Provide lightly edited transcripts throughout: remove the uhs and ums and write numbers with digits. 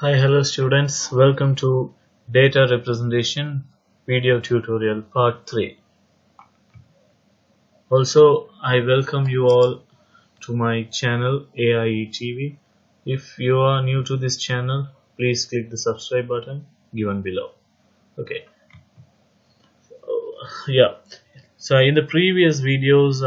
Hi, hello students. Welcome to Data Representation Video Tutorial Part 3. Also, I welcome you all to my channel AIE TV. If you are new to this channel, please click the subscribe button given below. Okay. Yeah. So in the previous videos,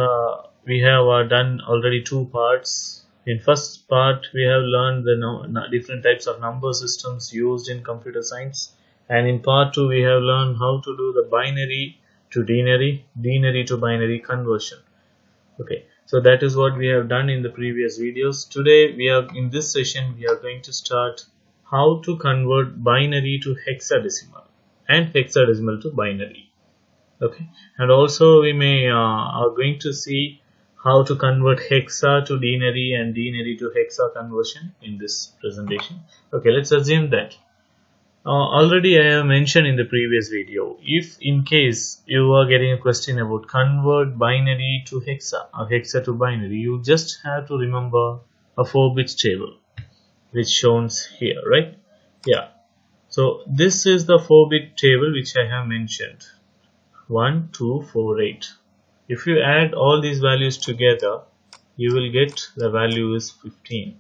we have done already two parts. In first part, we have learned the different types of number systems used in computer science, and in part two, we have learned how to do the binary to denary, denary to binary conversion. Okay, so that is what we have done in the previous videos. Today, we are in this session, we are going to start how to convert binary to hexadecimal and hexadecimal to binary. Okay, and also we may are going to see how to convert hexa to denary and denary to hexa conversion in this presentation. Okay, let's assume that already I have mentioned in the previous video, if in case you are getting a question about convert binary to hexa or hexa to binary, you just have to remember a 4-bit table which shows here, right? Yeah, so this is the 4-bit table which I have mentioned. 1, 2, 4, 8. If you add all these values together, you will get the value is 15.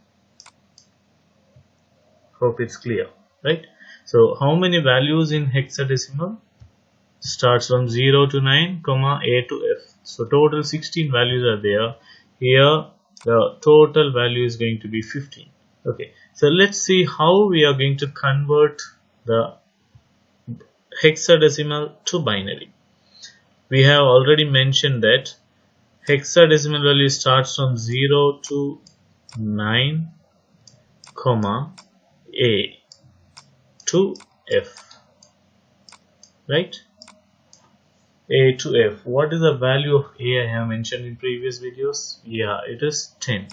Hope it's clear, right? So how many values in hexadecimal? Starts from 0 to 9, comma A to F. So total 16 values are there. Here the total value is going to be 15. Okay, so let's see how we are going to convert the hexadecimal to binary. We have already mentioned that hexadecimal value starts from 0 to 9, comma A to F, right? A to F. What is the value of A? I have mentioned in previous videos. Yeah, it is 10.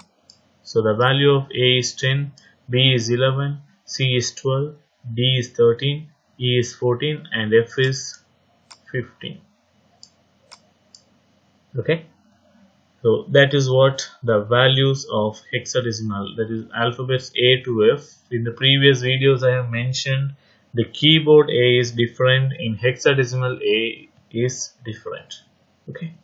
So the value of A is 10, B is 11, C is 12, D is 13, E is 14, and F is 15. Okay, so that is what the values of hexadecimal, that is alphabets A to F. In the previous videos I have mentioned the keyboard A is different, in hexadecimal A is different. Okay,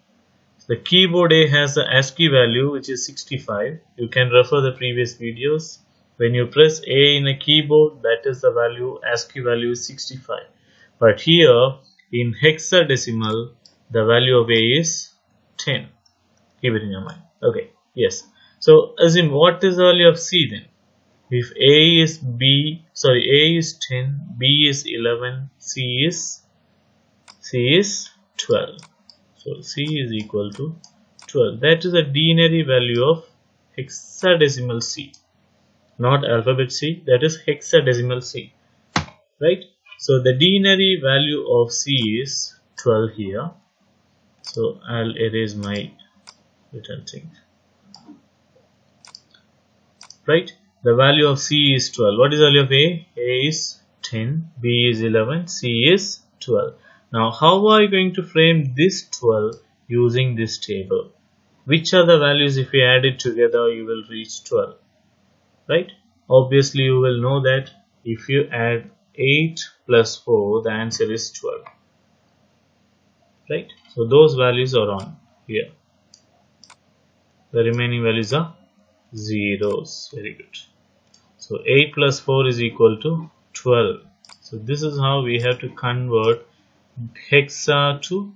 the keyboard A has the ASCII value which is 65. You can refer the previous videos. When you press A in a keyboard, that is the value, ASCII value is 65. But here in hexadecimal the value of A is 10. Keep it in your mind. Okay, yes. So assume what is the value of C then? If A is A is 10, B is 11, C is 12. So C is equal to 12. That is the denary value of hexadecimal C, not alphabet C. That is hexadecimal C, right? So the denary value of C is 12 here. So I'll erase my written thing. Right? The value of C is 12. What is the value of A? A is 10, B is 11, C is 12. Now, how are you going to frame this 12 using this table? Which are the values, if you add it together, you will reach 12? Right? Obviously, you will know that if you add 8 plus 4, the answer is 12. Right? So, those values are on here. The remaining values are zeros. Very good. So 8 plus 4 is equal to 12. So this is how we have to convert hexa to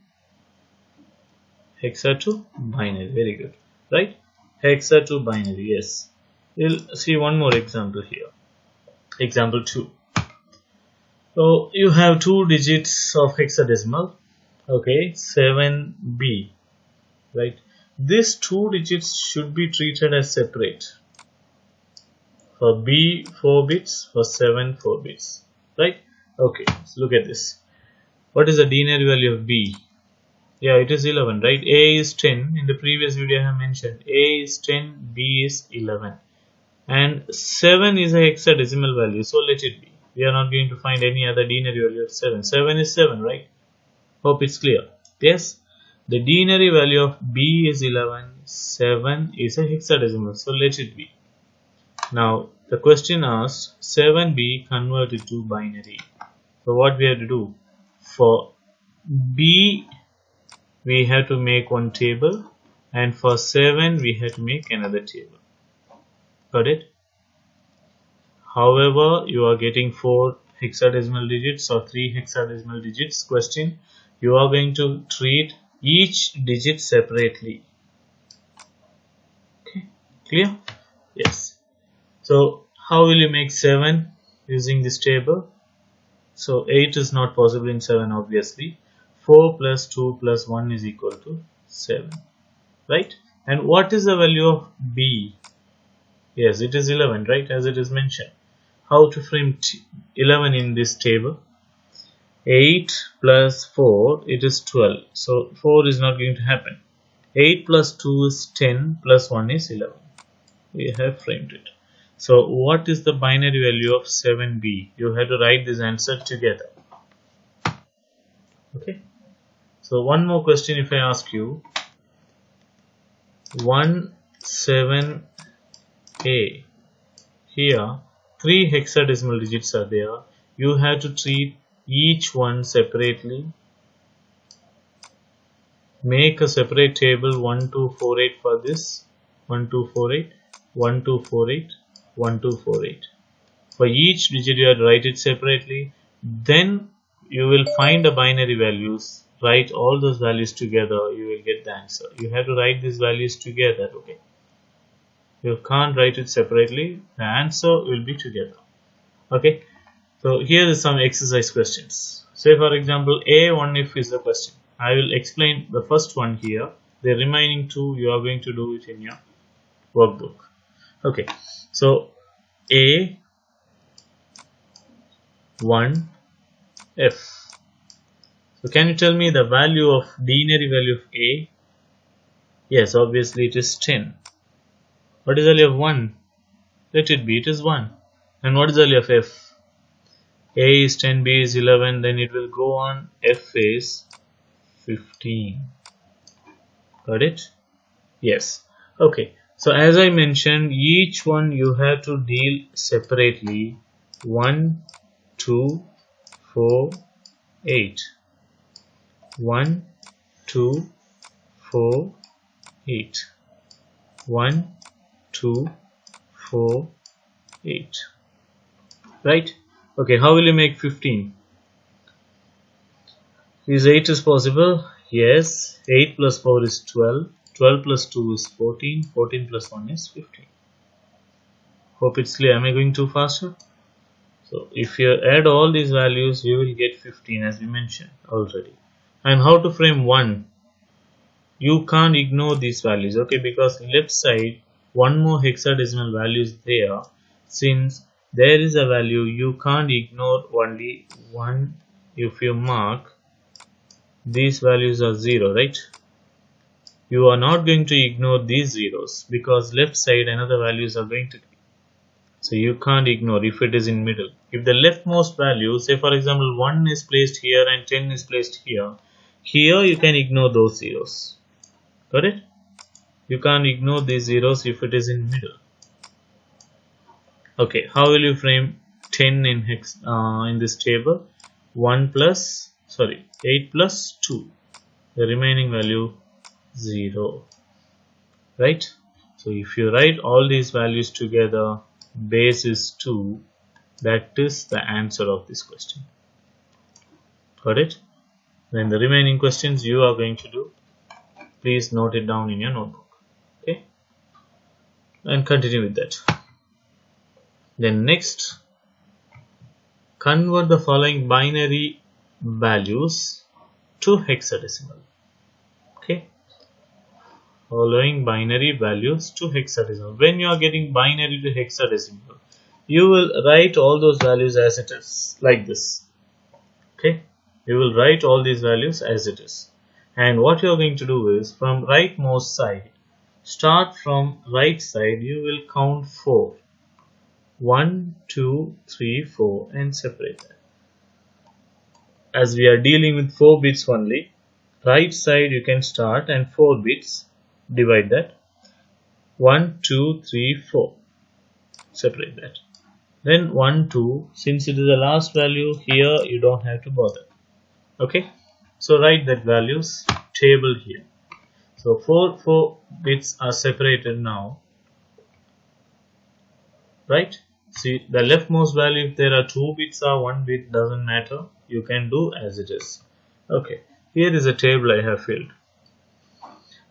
binary. Very good, right? Hexa to binary. Yes. We'll see one more example here. Example 2. So you have 2 digits of hexadecimal. Okay, 7B, right? These 2 digits should be treated as separate. For B 4 bits, for 7 4 bits, right? Okay, so look at this. What is the denary value of B? Yeah, it is 11, right? A is 10. In the previous video I have mentioned A is 10, B is 11, and 7 is a hexadecimal value, so let it be. We are not going to find any other denary value of 7. 7 is 7, right? Hope it's clear. Yes, the denary value of B is 11, 7 is a hexadecimal, so let it be. Now the question asks 7b converted to binary. So what we have to do? For b we have to make one table, and for 7 we have to make another table. Got it? However, you are getting 4 hexadecimal digits or 3 hexadecimal digits question. You are going to treat each digit separately. Okay, clear? Yes. So how will you make 7 using this table? So 8 is not possible in 7 obviously. 4 plus 2 plus 1 is equal to 7. Right? And what is the value of b? Yes, it is 11, right, as it is mentioned. How to frame 11 in this table? 8 plus 4, it is 12. So 4 is not going to happen. 8 plus 2 is 10 plus 1 is 11. We have framed it. So what is the binary value of 7b? You have to write this answer together. Okay. So one more question if I ask you. 1, 7, A. Here 3 hexadecimal digits are there. You have to treat each one separately. Make a separate table 1248 for this. 1248, 1248, 1248. For each digit you have to write it separately. Then you will find the binary values. Write all those values together. You will get the answer. You have to write these values together. Okay. You can't write it separately. The answer will be together. Okay. So here is some exercise questions. Say for example A1 if is the question. I will explain the first one here. The remaining two you are going to do it in your workbook. Okay. So A1 F. So can you tell me the value of binary value of A? Yes, obviously it is 10. What is the value of 1? Let it be, it is 1. And what is the value of F? A is 10, B is 11, then it will go on. F is 15. Got it? Yes. Okay. So as I mentioned, each one you have to deal separately. 1, 2, 4, 8. 1, 2, 4, 8. 1, 2, 4, 8. Right? Okay, how will you make 15? Is 8 is possible? Yes. 8 plus 4 is 12. 12 plus 2 is 14. 14 plus 1 is 15. Hope it's clear. Am I going too faster? So if you add all these values, you will get 15 as we mentioned already. And how to frame 1? You can't ignore these values, okay, because left side one more hexadecimal value is there. Since there is a value, you can't ignore only one. If you mark these values are 0, right? You are not going to ignore these zeros because left side another values are going to be. So you can't ignore if it is in middle. If the leftmost value, say for example 1 is placed here and 10 is placed here, here you can ignore those zeros. Got it? You can't ignore these zeros if it is in middle. Okay, how will you frame 10 in in this table? 8 plus 2. The remaining value 0. Right? So if you write all these values together, base is 2. That is the answer of this question. Got it? Then the remaining questions you are going to do. Please note it down in your notebook. Okay? And continue with that. Then next, convert the following binary values to hexadecimal. Okay? Following binary values to hexadecimal. When you are getting binary to hexadecimal, you will write all those values as it is, like this. Okay? You will write all these values as it is. And what you are going to do is, from rightmost side, start from right side, you will count 4. 1, 2, 3, 4 and separate that. As we are dealing with 4 bits only, right side you can start and 4 bits, divide that. 1, 2, 3, 4. Separate that. Then 1 2, since it is the last value here, you don't have to bother. Okay, so write that values table here. So 4 bits are separated now, right? See the leftmost value, if there are 2 bits or 1 bit, doesn't matter, you can do as it is. Okay, here is a table I have filled.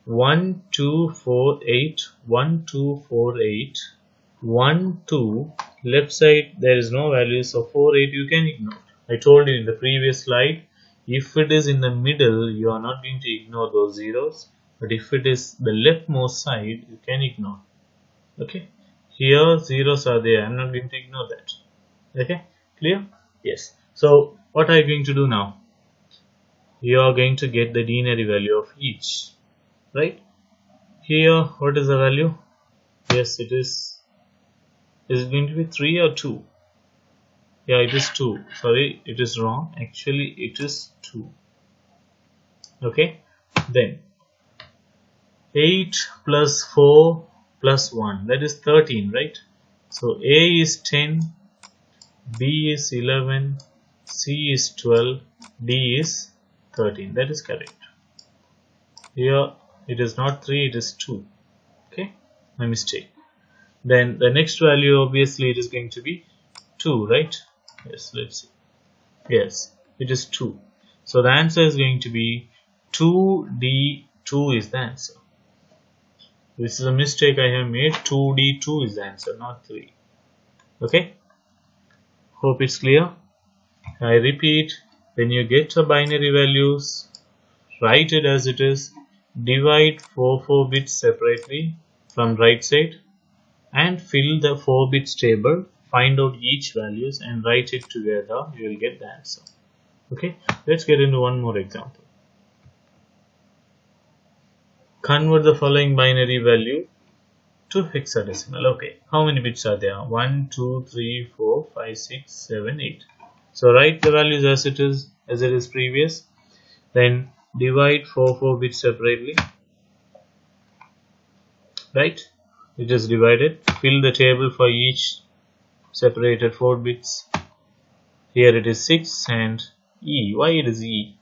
1 2 4 8 1 2 4 8 1 2. Left side there is no value, so 4 8 you can ignore. I told you in the previous slide, if it is in the middle you are not going to ignore those zeros, but if it is the leftmost side you can ignore. Okay, here zeros are there, I am not going to ignore that. Okay, clear? Yes. So what are you going to do now? You are going to get the denary value of each, right? Here what is the value? Yes, it is it going to be 3 or 2? Yeah, it is 2. Sorry, it is wrong. Actually, it is 2. Okay, then 8 plus 4 plus 1, that is 13, right? So A is 10, B is 11, C is 12, D is 13. That is correct. Here it is not 3, it is 2. Okay, my mistake. Then the next value, obviously it is going to be 2, right? Yes, let's see. Yes, it is 2. So the answer is going to be 2D2 is the answer. This is a mistake I have made. 2D2 is the answer, not 3. Okay, hope it's clear. I repeat, when you get the binary values, write it as it is, divide 4 bits separately from right side, and fill the 4 bits table, find out each values and write it together, you will get the answer. Okay, let's get into one more example. Convert the following binary value to hexadecimal. Okay, how many bits are there? 1 2 3 4 5 6 7 8. So write the values as it is previous, then divide 4 bits separately, right? It is divided. Fill the table for each separated 4 bits. Here it is 6 and E. Why it is E?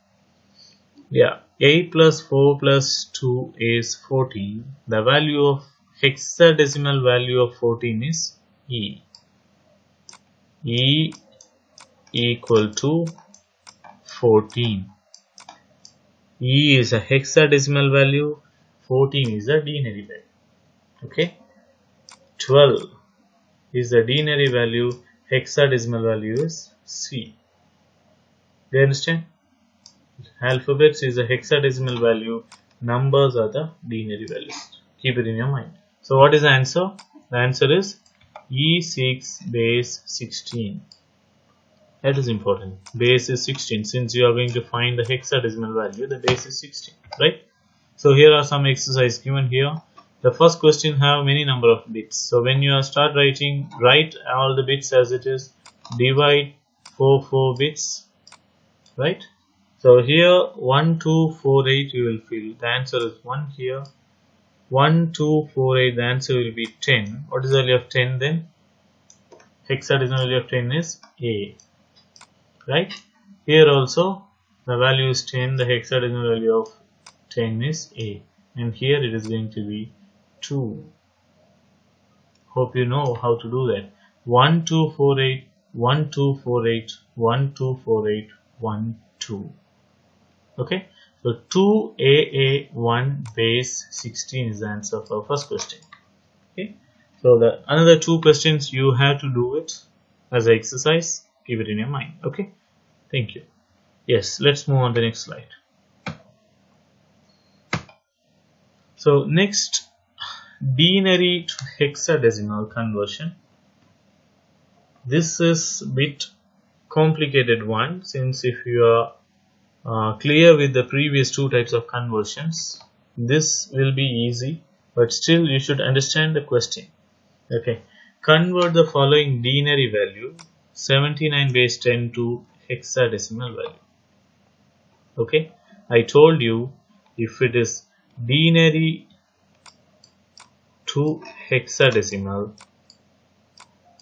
Yeah, 8 plus 4 plus 2 is 14. The value of hexadecimal value of 14 is E. E equal to 14. E is a hexadecimal value, 14 is a denary value. Okay, 12 is the denary value, hexadecimal value is C. Do you understand? Alphabets is a hexadecimal value, numbers are the denary values. Keep it in your mind. So what is the answer? The answer is E6 base 16. That is important. Base is 16. Since you are going to find the hexadecimal value, the base is 16, right? So here are some exercise given here. The first question have many number of bits. So when you start writing, write all the bits as it is. Divide 4 bits, right? So here 1 2 4 8 you will fill. The answer is 1 here. 1 2 4 8. The answer will be 10. What is the value of 10 then? Hexadecimal value of 10 is A. Right? Here also the value is 10. The hexadecimal value of 10 is A. And here it is going to be 2. Hope you know how to do that. 1 2 4 8 1 2 4 8 1 2 4 8 1 2. Okay, so 2AA1 base 16 is the answer for first question. Okay, so the another 2 questions you have to do it as an exercise. Keep it in your mind. Okay, thank you. Yes, let's move on to the next slide. So next, denary to hexadecimal conversion. This is a bit complicated one, since if you are clear with the previous 2 types of conversions, this will be easy, but still you should understand the question. Okay, convert the following denary value 79 base 10 to hexadecimal value. Okay, I told you if it is denary to hexadecimal,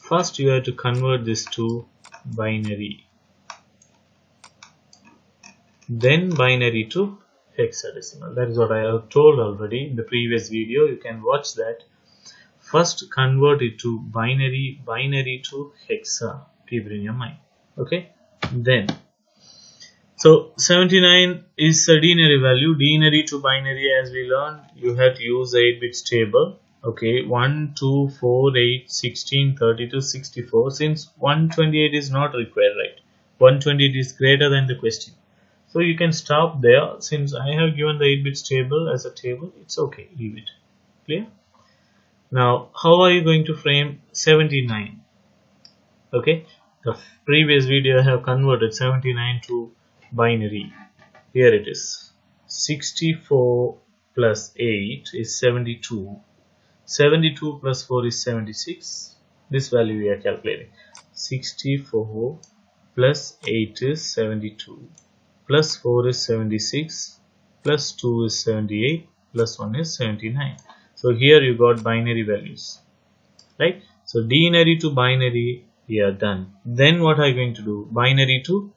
first you have to convert this to binary, then binary to hexadecimal. That is what I have told already in the previous video. You can watch that. First convert it to binary, binary to hexa. Keep it in your mind. Okay. Then, so 79 is a denary value. Denary to binary, as we learned, you have to use the 8 bits table. Okay, 1, 2, 4, 8, 16, 32, 64. Since 128 is not required, right? 128 is greater than the question. So you can stop there. Since I have given the 8 bits table as a table, it's okay. Leave it. Clear? Now, how are you going to frame 79? Okay, the previous video I have converted 79 to binary. Here it is. 64 plus 8 is 72. 72 plus 4 is 76. This value we are calculating. 64 plus 8 is 72. Plus 4 is 76. Plus 2 is 78. Plus 1 is 79. So here you got binary values. Right? So denary to binary, we are done. Then what are you going to do? Binary to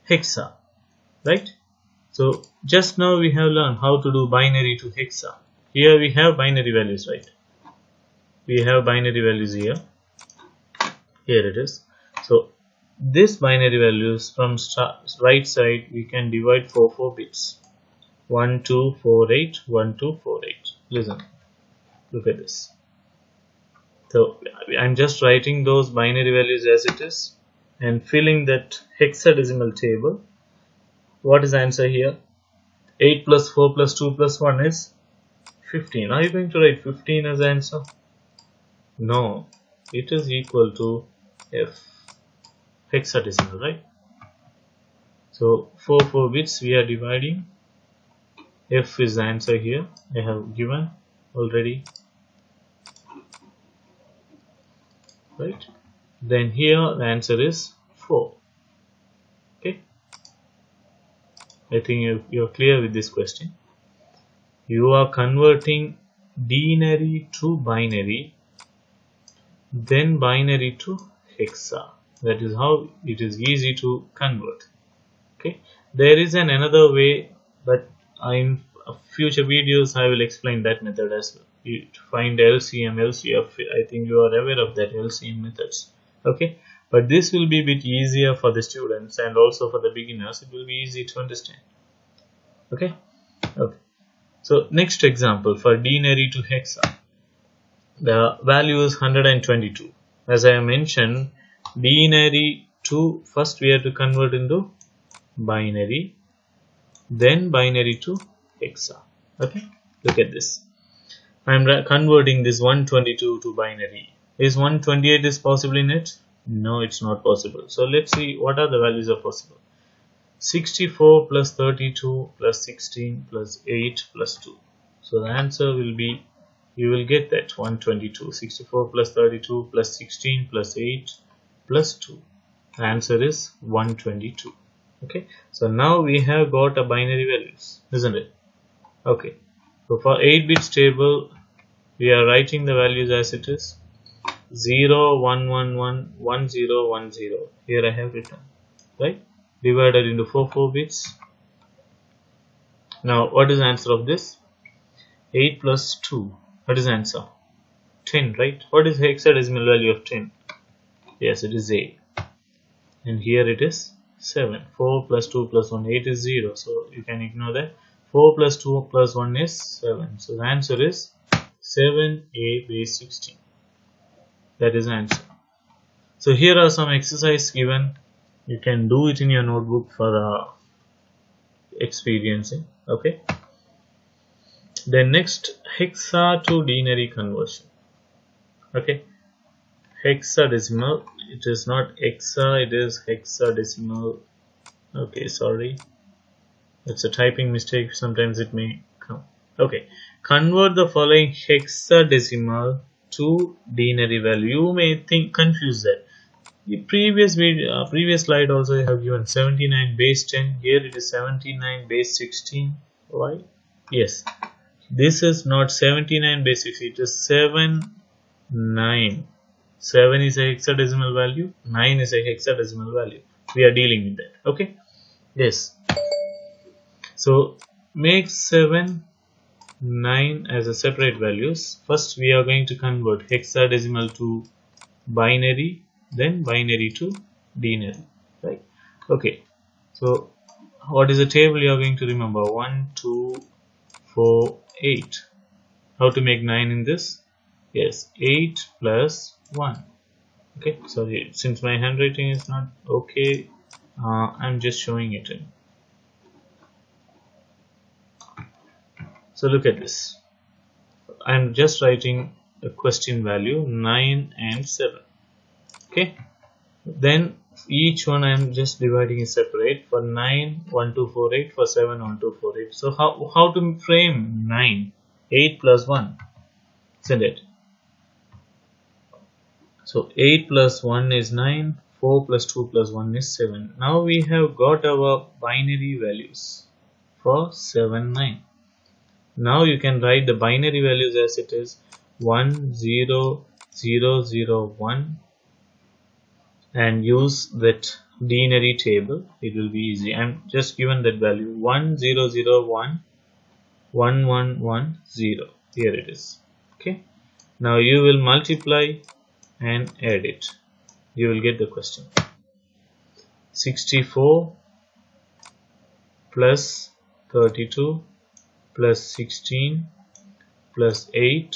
hexa. Right? So just now we have learned how to do binary to hexa. Here we have binary values, right? We have binary values here. Here it is. So this binary values from right side we can divide 4 bits. 1248, 1248. Listen, look at this. So I'm just writing those binary values as it is and filling that hexadecimal table. What is the answer here? 8 plus 4 plus 2 plus 1 is 15. Are you going to write 15 as the answer? No, it is equal to F, hexadecimal, right? So 4 bits we are dividing. F is the answer here. I have given already, right? Then here the answer is 4. Okay, I think you're clear with this question. You are converting denary to binary, then binary to hexa. That is how it is easy to convert. Okay, there is another way, but in future videos I will explain that method as well. You find LCM, LCF. I think you are aware of that LCM methods. Okay, but this will be a bit easier for the students and also for the beginners. It will be easy to understand. Okay. Okay. So next example for denary to hexa. The value is 122. As I mentioned, denary to, first we have to convert into binary, then binary to hexa. Okay, look at this. I am converting this 122 to binary. Is 128 is possible in it? No, it's not possible. So let's see what are the values are possible. 64 plus 32 plus 16 plus 8 plus 2. So the answer will be, you will get that 122. 64 plus 32 plus 16 plus 8 plus 2. The answer is 122. Okay, so now we have got a binary values, isn't it? Okay, so for 8 bits table we are writing the values as it is. 0 1 1 1 1 0 1 0. Here I have written, right? Divided into 4 bits. Now what is the answer of this? 8 plus 2. What is the answer? 10, right? What is the hexadecimal value of 10? Yes, it is 8. And here it is 7. 4 plus 2 plus 1, 8 is 0. So you can ignore that. 4 plus 2 plus 1 is 7. So the answer is 7a base 16. That is the answer. So here are some exercise given. You can do it in your notebook for experiencing. Okay. Then next, hexa to denary conversion. Okay. Hexadecimal. It is not hexa, it is hexadecimal. Okay, sorry. It's a typing mistake. Sometimes it may come. Okay. Convert the following hexadecimal to denary value. You may think confuse that. The previous video, previous slide also I have given 79 base 10. Here it is 79 base 16. Why? Yes. This is not 79 base 16. It is 7 9. 7 is a hexadecimal value, 9 is a hexadecimal value. We are dealing with that. Okay. Yes. So make 7, 9 as a separate values. First we are going to convert hexadecimal to binary, then binary to denary, right? Okay. So what is the table you are going to remember? 1, 2, 4, 8. How to make 9 in this? Yes, 8 plus 1. Okay, sorry, since my handwriting is not okay, I'm just showing it in. So look at this. I'm just writing a question value 9 and 7. Okay, then each one I'm just dividing it separate. For 9, 1, 2, 4, 8. For 7, 1, 2, 4, 8. So how to frame 9? 8 plus 1, isn't it? So 8 plus 1 is 9, 4 plus 2 plus 1 is 7. Now we have got our binary values for 7, 9. Now you can write the binary values as it is 1, 0, 0, 0, 1 and use that denary table. It will be easy. I'm just given that value 1, 0, 0, 1, 1, 1, 1, 0. Here it is. Okay. Now you will multiply and add it. You will get the question. 64 plus 32 plus 16 plus 8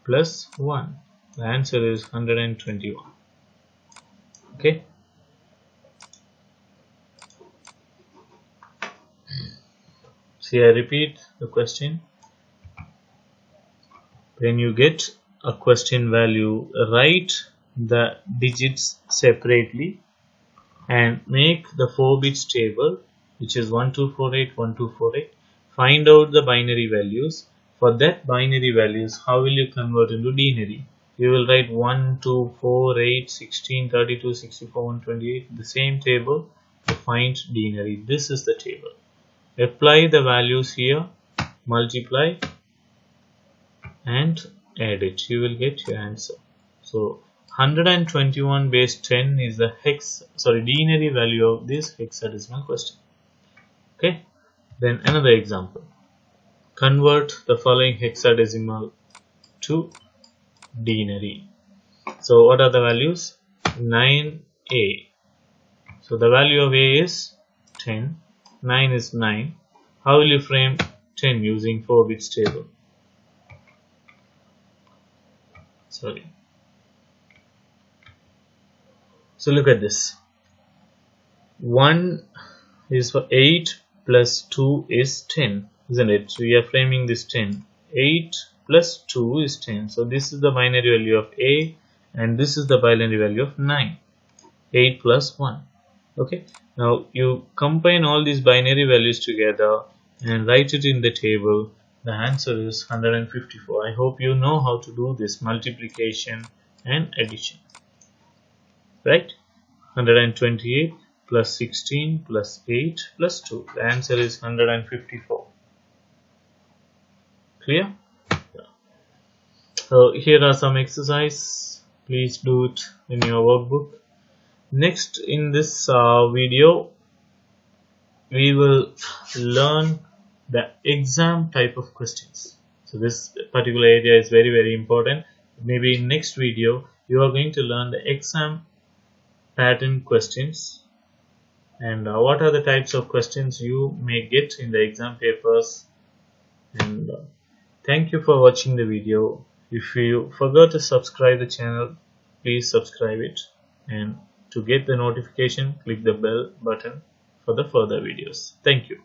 plus 1. The answer is 121. Okay. See, I repeat the question. When you get a question value, write the digits separately and make the 4 bits table, which is 1248, 1248. Find out the binary values. For that binary values, how will you convert into denary? You will write 1, 2, 4, 8, 16, 32, 64, 128. The same table to find denary. This is the table. Apply the values here, multiply and add it. You will get your answer. So 121 base 10 is the denary value of this hexadecimal question. Okay. Then another example. Convert the following hexadecimal to denary. So what are the values? 9a. So the value of a is 10. 9 is 9. How will you frame 10 using 4 bits table? Sorry. So look at this. 1 is for 8 plus 2 is 10, isn't it? So we are framing this 10. 8 plus 2 is 10. So this is the binary value of a and this is the binary value of 9. 8 plus 1. Okay. Now you combine all these binary values together and write it in the table. The answer is 154. I hope you know how to do this multiplication and addition. Right? 128 plus 16 plus 8 plus 2. The answer is 154. Clear? So here are some exercises. Please do it in your workbook. Next in this video, we will learn the exam type of questions. So this particular area is very important. Maybe in next video you are going to learn the exam pattern questions and what are the types of questions you may get in the exam papers. And thank you for watching the video. If you forgot to subscribe the channel, please subscribe it, and to get the notification, click the bell button for the further videos. Thank you.